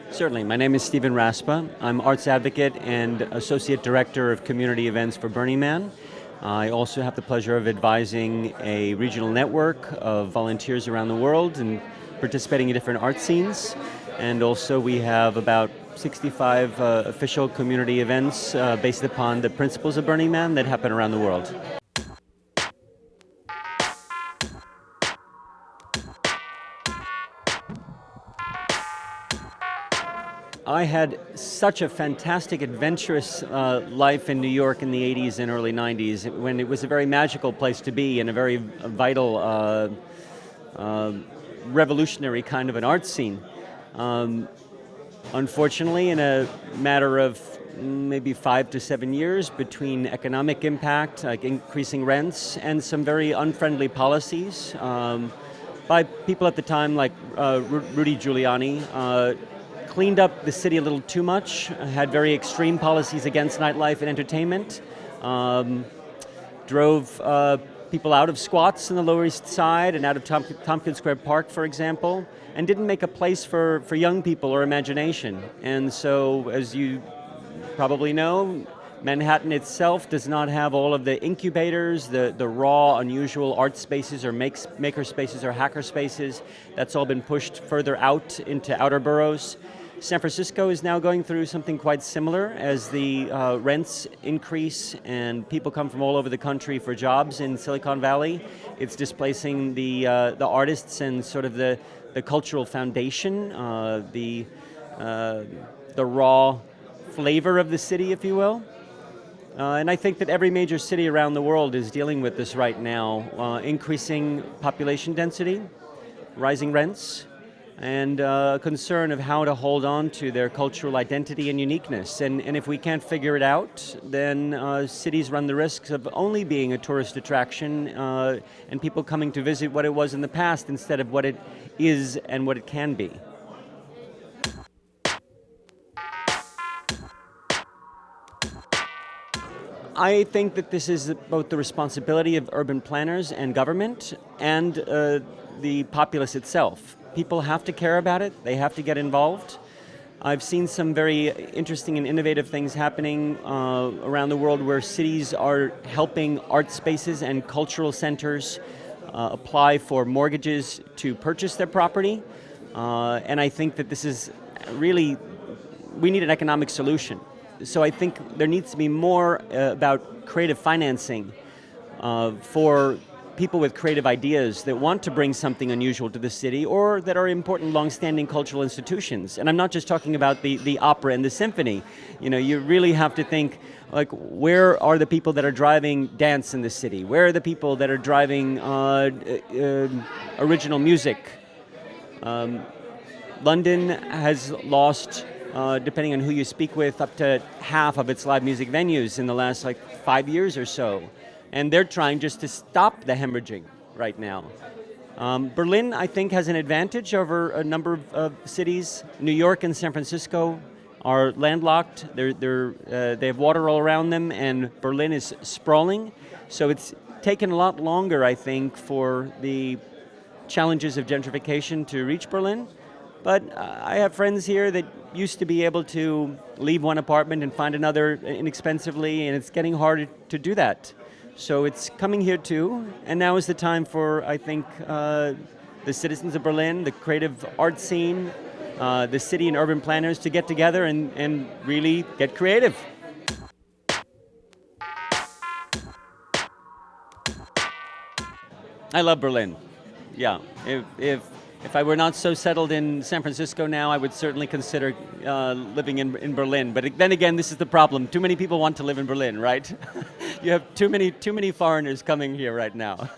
Certainly. My name is Stephen Raspa. I'm arts advocate and associate director of community events for Burning Man. I also have the pleasure of advising a regional network of volunteers around the world and participating in different art scenes. And also we have about 65 official community events based upon the principles of Burning Man that happen around the world. I had such a fantastic, adventurous life in New York in the 80s and early 90s when it was a very magical place to be and a very vital, revolutionary kind of an art scene. Unfortunately, in a matter of maybe 5 to 7 years between economic impact, like increasing rents, and some very unfriendly policies by people at the time like Rudy Giuliani, cleaned up the city a little too much, had very extreme policies against nightlife and entertainment, drove people out of squats in the Lower East Side and out of Tompkins Square Park, for example, and didn't make a place for young people or imagination. And so, as you probably know, Manhattan itself does not have all of the incubators, the raw, unusual art spaces or maker spaces or hacker spaces. That's all been pushed further out into outer boroughs. San Francisco is now going through something quite similar as the rents increase and people come from all over the country for jobs in Silicon Valley. It's displacing the artists and sort of the cultural foundation, the raw flavor of the city, if you will. And I think that every major city around the world is dealing with this right now. Increasing population density, rising rents, and concern of how to hold on to their cultural identity and uniqueness. And if we can't figure it out, then cities run the risks of only being a tourist attraction and people coming to visit what it was in the past instead of what it is and what it can be. I think that this is both the responsibility of urban planners and government and the populace itself. People have to care about it, they have to get involved. I've seen some very interesting and innovative things happening around the world where cities are helping art spaces and cultural centers apply for mortgages to purchase their property. And I think that this is really, we need an economic solution. So I think there needs to be more about creative financing for people with creative ideas that want to bring something unusual to the city or that are important long-standing cultural institutions. And I'm not just talking about the opera and the symphony. You know, you really have to think, like, where are the people that are driving dance in the city? Where are the people that are driving original music? London has lost, depending on who you speak with, up to half of its live music venues in the last 5 years or so. And they're trying just to stop the hemorrhaging right now. Berlin, I think, has an advantage over a number of cities. New York and San Francisco are landlocked. They have water all around them, and Berlin is sprawling. So it's taken a lot longer, I think, for the challenges of gentrification to reach Berlin. But I have friends here that used to be able to leave one apartment and find another inexpensively, and it's getting harder to do that. So it's coming here too, and now is the time for, I think, the citizens of Berlin, the creative art scene, the city and urban planners to get together and really get creative. I love Berlin. Yeah, if I were not so settled in San Francisco now, I would certainly consider living in Berlin. But then again, this is the problem. Too many people want to live in Berlin, right? You have too many foreigners coming here right now.